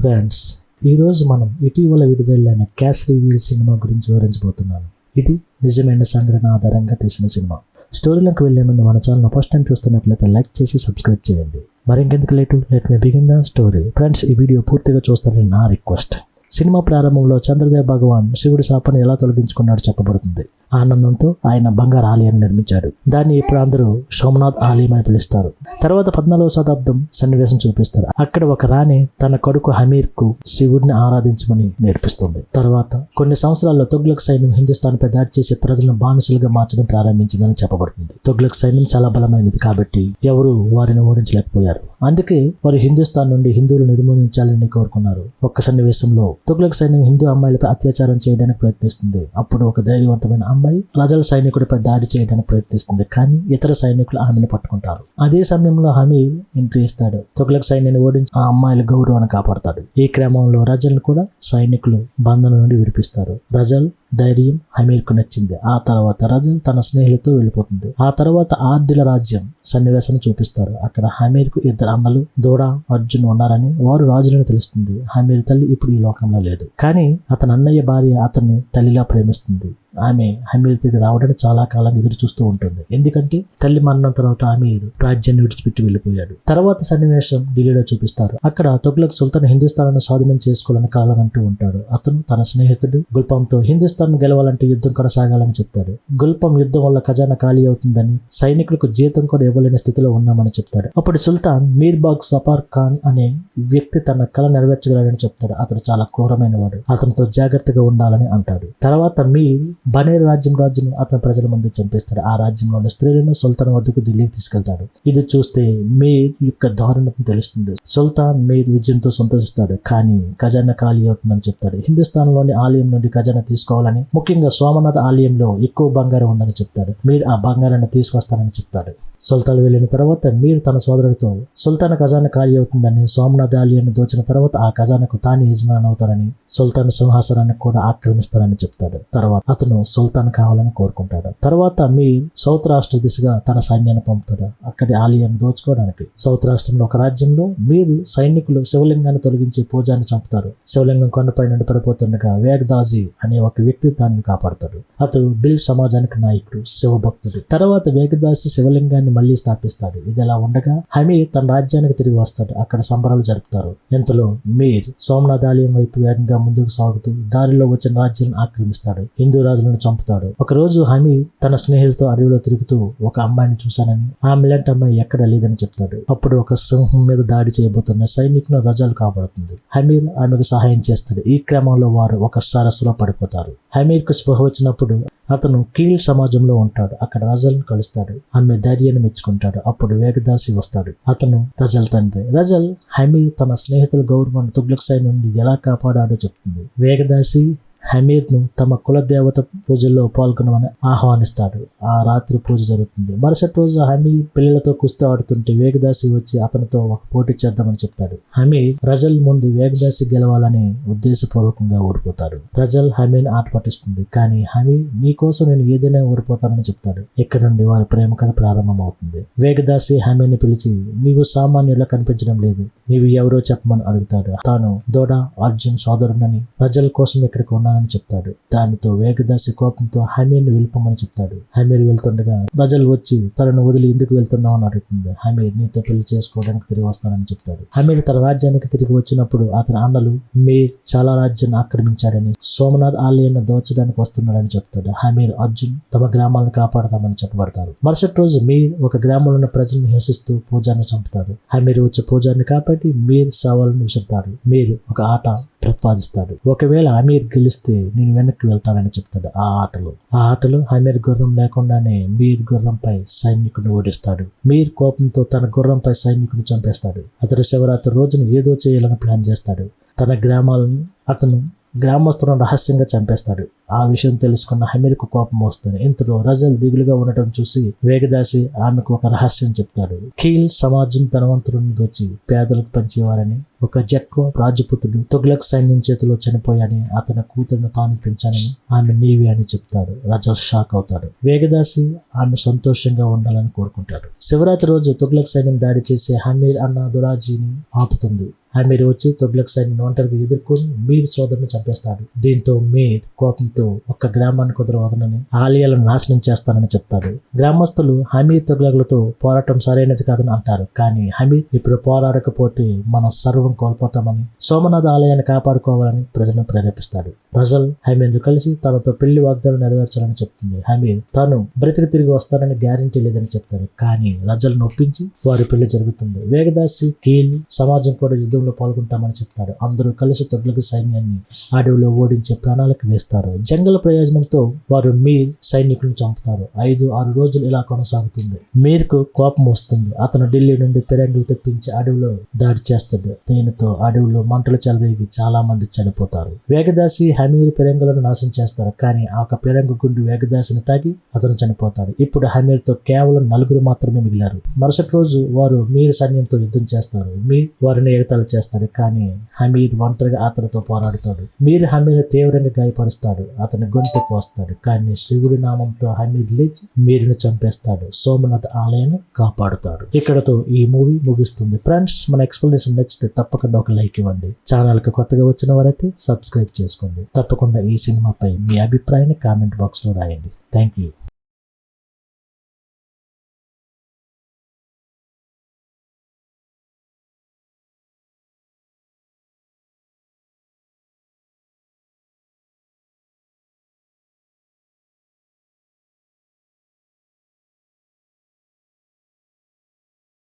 Friends, ఈరోజు మనం ఇటీవల విడుదలైన క్యాష్ రివీల్ సినిమా గురించి వివరించబోతున్నాను. ఇది నిజమైన సంఘటన ఆధారంగా తీసిన సినిమా. స్టోరీలోకి వెళ్లే ముందు మన ఛానల్ ఫస్ట్ టైం చూస్తున్నట్లయితే లైక్ చేసి సబ్స్క్రైబ్ చేయండి. మరింకెందుకు late, let me begin the story. Friends, ఈ వీడియో పూర్తిగా చూస్తారని నా రిక్వెస్ట్. సినిమా ప్రారంభంలో చంద్రదేవ్ భగవాన్ శివుడి శాపాన్ని ఎలా తొలగించుకున్నాడో చెప్పబడుతుంది. ఆనందంతో ఆయన బంగారు ఆలయాన్ని నిర్మించాడు. దాన్ని ఇప్పుడు అందరూ సోమనాథ్ ఆలయం అని పిలుస్తారు. తర్వాత 14వ శతాబ్దం సన్నివేశం చూపిస్తారు. అక్కడ ఒక రాణి తన కొడుకు హమీర్ కు శివుడిని ఆరాధించమని నేర్పిస్తుంది. తర్వాత కొన్ని సంవత్సరాల్లో తుగ్లక్ సైన్యం హిందుస్థాన్ పై దాడి చేసి ప్రజలను బానిసలుగా మార్చడం ప్రారంభించిందని చెప్పబడుతుంది. తుగ్లక్ సైన్యం చాలా బలమైనది కాబట్టి ఎవరు వారిని ఓడించలేకపోయారు. అందుకే వారు హిందుస్థాన్ నుండి హిందువులు నిర్మూలించాలని కోరుకున్నారు. ఒక్క సన్నివేశంలో తుగ్లక్ సైన్యం హిందూ అమ్మాయిలపై అత్యాచారం చేయడానికి ప్రయత్నిస్తుంది. అప్పుడు ఒక ధైర్యవంతమైన అమ్మాయి రజల్ సైనికుడిపై దాడి చేయడానికి ప్రయత్నిస్తుంది, కానీ ఇతర సైనికులు ఆమెను పట్టుకుంటారు. అదే సమయంలో హమీర్ ఎంట్రీ ఇస్తాడు. తుగ్లక్ సైన్యాన్ని ఓడించి ఆ అమ్మాయిల గౌరవాన్ని కాపాడతాడు. ఈ క్రమంలో రజల్ కూడా సైనికులు బంధనం నుండి విడిపిస్తారు. రజల్ ధైర్యం హమీర్ కు నచ్చింది. ఆ తర్వాత రజల్ తన స్నేహితులతో వెళ్ళిపోతుంది. ఆ తర్వాత ఆర్దిల రాజ్యం సన్నివేశం చూపిస్తారు. అక్కడ హమీర్ కు 2 అన్నలు దూడా, అర్జున్ ఉన్నారని వారు రాజులను తెలుస్తుంది. హమీర్ తల్లి ఇప్పుడు ఈ లోకంలో లేదు, కానీ అతని అన్నయ్య భార్య అతన్ని తల్లిలా ప్రేమిస్తుంది. ఆమె హమీర్ తిరిగి రావడానికి చాలా కాలం ఎదురు చూస్తూ ఉంటుంది, ఎందుకంటే తల్లి మరణం తర్వాత హమీర్ రాజ్యాన్ని విడిచిపెట్టి వెళ్ళిపోయాడు. తర్వాత సన్నివేశం ఢిల్లీలో చూపిస్తారు. అక్కడ తుగ్లక్ సుల్తాన్ హిందుస్థాన్ స్వాధీనం చేసుకోవాలని కలగంటూ ఉంటాడు. అతను తన స్నేహితుడు గుల్పంతో హిందుస్థాన్ గెలవాలంటే యుద్ధం కొనసాగాలని చెప్తాడు. గుల్పం యుద్ధం వల్ల ఖజానా ఖాళీ అవుతుందని, సైనికులకు జీతం కూడా ఇవ్వలేని స్థితిలో ఉన్నామని చెప్తాడు. అప్పుడు సుల్తాన్ మీర్బాగ్ సఫార్ ఖాన్ అనే వ్యక్తి తన కళ నెరవేర్చగలడని చెప్తాడు. అతను చాలా క్రూరమైన వాడు, అతనితో జాగ్రత్తగా ఉండాలని అంటాడు. తర్వాత మీర్ బనేర్ రాజ్యం అతని ప్రజల ముందు చంపేస్తాడు. ఆ రాజ్యంలోని స్త్రీలను సుల్తాన్ వద్దకు ఢిల్లీకి తీసుకెళ్తాడు. ఇది చూస్తే మీర్ యొక్క దారుణం తెలుస్తుంది. సుల్తాన్ మీర్ విజయంతో సంతోషిస్తాడు, కానీ ఖజానా ఖాళీ అవుతుందని చెప్తాడు. హిందుస్థాన్ లోని ఆలయం నుండి ఖజానా తీసుకోవాలని, ముఖ్యంగా సోమనాథ్ ఆలయంలో ఎక్కువ బంగారం ఉందని చెప్తాడు. మీర్ ఆ బంగారాన్ని తీసుకొస్తానని చెప్తాడు. సుల్తాన్ వెళ్ళిన తర్వాత మీర్ తన సోదరుడితో సుల్తాన్ ఖజానా ఖాళీ అవుతుందని, సోమనాథ్ ఆలయాన్ని దోచిన తర్వాత ఆ ఖజానాకు తానే యజమాని అవుతారని, సుల్తాన్ సింహాసనాన్ని కూడా ఆక్రమిస్తారని చెప్తాడు. తర్వాత అతను సుల్తాన్ కావాలని కోరుకుంటాడు. తర్వాత మీర్ సౌత్ రాష్ట్ర దిశగా తన సైన్యాన్ని పంపుతాడు, అక్కడి ఆలయాన్ని దోచుకోవడానికి. సౌత్ రాష్ట్రంలో ఒక రాజ్యంలో మీర్ సైనికులు శివలింగాన్ని తొలగించి పూజాన్ని చంపుతారు. శివలింగం కొండపై నుండి పడిపోతుండగా వేగదాజీ అనే ఒక వ్యక్తి దాన్ని కాపాడతాడు. అతడు బిల్ సమాజానికి నాయకుడు, శివభక్తుడు. తర్వాత వేగదాసి శివలింగాన్ని మళ్ళీ స్థాపిస్తాడు. ఇది ఎలా ఉండగా హమీర్ తన రాజ్యానికి తిరిగి వస్తాడు. అక్కడ సంబరాలు జరుపుతారు. ఇంతలో మీర్ సోమనాథ్ ఆలయం వైపు వేగంగా ముందుకు సాగుతూ దారిలో వచ్చిన రాజ్యాన్ని ఆక్రమిస్తాడు. హిందూ రాజులను చంపుతాడు. ఒక రోజు హమీర్ తన స్నేహితులతో అడవిలో తిరుగుతూ ఒక అమ్మాయిని చూశానని, ఆమె లాంటి అమ్మాయి ఎక్కడ లేదని చెప్తాడు. అప్పుడు ఒక సింహం మీద దాడి చేయబోతున్న సైనికులను రజల్ కాపాడుతుంది. హమీర్ ఆమెకు సహాయం చేస్తాడు. ఈ క్రమంలో వారు ఒక సరస్సులో పడిపోతారు. హమీర్ కు స్పృహ వచ్చినప్పుడు అతను కీల్ సమాజంలో ఉంటాడు. అక్కడ రజల్ కలుస్తాడు. ఆమె ధైర్యాన్ని మెచ్చుకుంటాడు. అప్పుడు వేగదాసి వస్తాడు. అతను రజల్ తండ్రి. రజల్ హమీర్ తన స్నేహితుల గౌరవాన్ని తుగ్లక్ సైన్యం నుండి ఎలా కాపాడాడో చెప్తుంది. వేగదాసి హమీర్ను తమ కులదేవత పూజల్లో పాల్గొనమని ఆహ్వానిస్తాడు. ఆ రాత్రి పూజ జరుగుతుంది. మరుసటి రోజు హమీర్ పిల్లలతో కుస్తీ ఆడుతుంటే వేగదాసి వచ్చి అతనితో ఒక పోటీ చేద్దామని చెప్తాడు. హమీర్ రజల్ ముందు వేగదాసి గెలవాలని ఉద్దేశపూర్వకంగా ఓడిపోతాడు. రజల్ హమీర్ ఆట పట్టిస్తుంది, కానీ హమీర్ నీ కోసం నేను ఏదైనా ఓడిపోతానని చెప్తాడు. ఇక్కడ నుండి వారి ప్రేమ కథ ప్రారంభమవుతుంది. వేగదాసి హమీర్ని పిలిచి నీవు సామాన్యులా కనిపించడం లేదు, నీవు ఎవరో చెప్పమని అడుగుతాడు. తాను దోడా, అర్జున్ సోదరునని, రజల్ కోసం ఇక్కడికి ఉన్నానని చెప్తాడు. దానితో వేగదాసి కోపంతో హమీర్ని వెళ్ళిపోమని చెప్తాడు. హమీర్ వెళ్తుండగా రజల్ వచ్చి తనను వదిలి ఎందుకు వెళ్తున్నావు అని అడుగుతుంది. హమీర్ నీతో పెళ్లి చేసుకోవడానికి తిరిగి వస్తానని చెప్తాడు. హమీర్ తన రాజ్యానికి తిరిగి వచ్చినప్పుడు అతని అన్నలు మీర్ చాలా రాజ్యాన్ని ఆక్రమించాడని, సోమనాథ్ ఆలయాన్ని దోచడానికి వస్తున్నాడని చెప్తాడు. హమీర్, అర్జున్ తమ గ్రామాలను కాపాడతామని చెప్పబడతారు. మరుసటి రోజు మీర్ ఒక గ్రామంలో ఉన్న ప్రజల్ని హింసిస్తూ పూజాన్ని చంపుతాడు. హమీర్ వచ్చే పూజాన్ని కాపాడి మీర్ సవాళ్ళను విసురుతాడు. మీర్ ఒక ఆట ప్రతిపాదిస్తాడు. ఒకవేళ హమీర్ గెలిస్తే నేను వెనక్కి వెళ్తానని చెప్తాడు. ఆ ఆటలో హమీర్ గుర్రం లేకుండానే మీర్ గుర్రంపై సైనికుని ఓడిస్తాడు. మీర్ కోపంతో తన గుర్రంపై సైనికుని చంపేస్తాడు. అతడు శివరాత్రి రోజున ఏదో చేయాలని ప్లాన్ చేస్తాడు. తన గ్రామాలను అతను గ్రామస్తులను రహస్యంగా చంపేస్తాడు. ఆ విషయం తెలుసుకున్న హమీర్కు కోపం వస్తుంది. ఇంతలో రజల్ దిగులుగా ఉండటం చూసి వేగదాసి ఆమెకు ఒక రహస్యం చెప్తాడు. కీల్ సమాజం ధనవంతులను దోచి పేదలకు పంచేవారని, ఒక జట్కో రాజపుతుడు తుగ్లక్ సైన్యం చేతిలో చనిపోయాని, అతని కూతురును తాను పెంచానని ఆమె నీవి అని చెప్తాడు. రజల్ షాక్ అవుతాడు. వేగదాసి ఆమె సంతోషంగా ఉండాలని కోరుకుంటాడు. శివరాత్రి రోజు తుగ్లక్ సైన్యం దాడి చేసి హమీర్ అన్న దురాజీని ఆపుతుంది. హమీర్ వచ్చి తుగ్లక్ సైన్యం ఒంటరిగా ఎదుర్కొని మీర్ సోదరుని చంపేస్తాడు. దీంతో మీర్ కోపంతో ఒక్క గ్రామాన్ని కుదరవదనని, ఆలయాలను నాశనం చేస్తానని చెప్తాడు. గ్రామస్తులు హమీర్ తుగ్లక్లతో పోరాటం సరైనది కాదని అంటారు. కానీ హమీర్ ఇప్పుడు పోరాడకపోతే మనం సర్వం కోల్పోతామని, సోమనాథ్ ఆలయాన్ని కాపాడుకోవాలని ప్రజలను ప్రేరేపిస్తాడు. రజల్ హమీర్ను కలిసి తనతో పెళ్లి వాగ్దానం నెరవేర్చాలని చెప్తుంది. హమీర్ తాను బ్రతికి తిరిగి వస్తానని గ్యారంటీ లేదని చెప్తాడు. కానీ రజల్ను ఒప్పించి వారి పెళ్లి జరుగుతుంది. వేగదాసి కీల్ సమాజం కూడా యుద్ధంలో పాల్గొంటామని చెప్తాడు. అందరూ కలిసి తుగ్లక్ సైన్యాన్ని అడవిలో ఓడించే ప్రణాళిక వేస్తారు. జంగల్ ప్రయోజనంతో వారు మీర్ సైనికులను చంపుతారు. 5-6 రోజులు ఇలా కొనసాగుతుంది. మీర్కు కోపం వస్తుంది. అతను ఢిల్లీ నుండి పిరంగులు తెప్పించి అడవిలో దాడి చేస్తాడు. దీనితో అడవిలో మంటలు చెలరేగి చాలా మంది చనిపోతారు. వేగదాసి హమీర్ పిరంగులను నాశనం చేస్తారు. కానీ ఆ ఒక పిరంగు గుండు వేగదాసిని తాగి అతను చనిపోతాడు. ఇప్పుడు హమీర్తో కేవలం 4 మాత్రమే మిగిలారు. మరుసటి రోజు వారు మీర్ సైన్యంతో యుద్ధం చేస్తారు. మీర్ వారిని ఎగతాళి చేస్తాడు. కానీ హమీర్ ఒంటరిగా అతనితో పోరాడుతాడు. మీర్ హమీర్ తీవ్రంగా గాయపరుస్తాడు. అతని గొంతు కోస్తాడు. కానీ శివుడి నామంతో హమీర్ లేచి మీరును చంపేస్తాడు. సోమనాథ్ ఆలయాన్ని కాపాడుతాడు. ఇక్కడతో ఈ మూవీ ముగుస్తుంది. ఫ్రెండ్స్, మన ఎక్స్ప్లెనేషన్ నచ్చితే తప్పకుండా ఒక లైక్ ఇవ్వండి. ఛానల్ కి కొత్తగా వచ్చిన వారైతే సబ్స్క్రైబ్ చేసుకోండి. తప్పకుండా ఈ సినిమాపై మీ అభిప్రాయాన్ని కామెంట్ బాక్స్ లో రాయండి. Thank you.